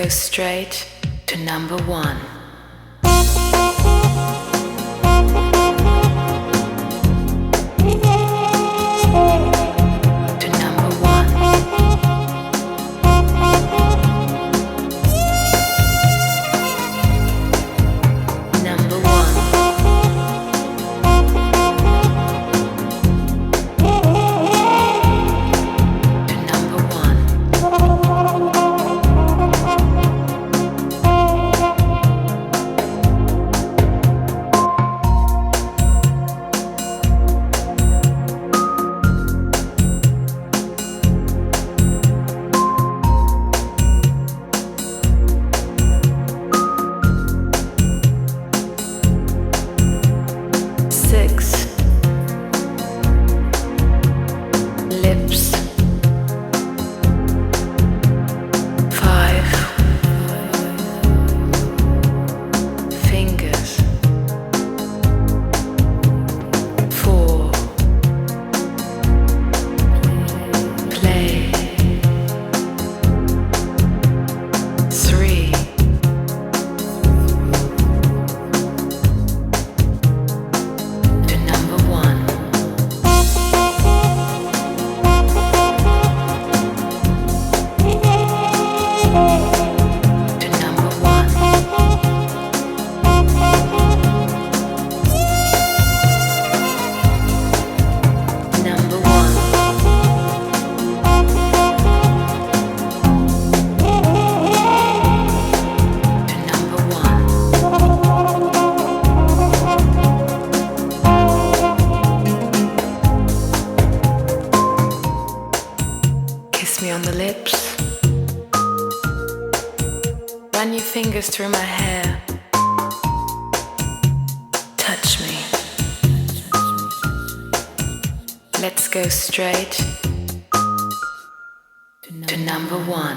go straight to number one. To number one. Number one. To number one. Six. Lips. Five. Fingers. Four. Play. Three. To number one. To number one. Number one. To number one. Kiss me on the lips. Run your fingers through my hair. Touch me. Let's go straight to number one.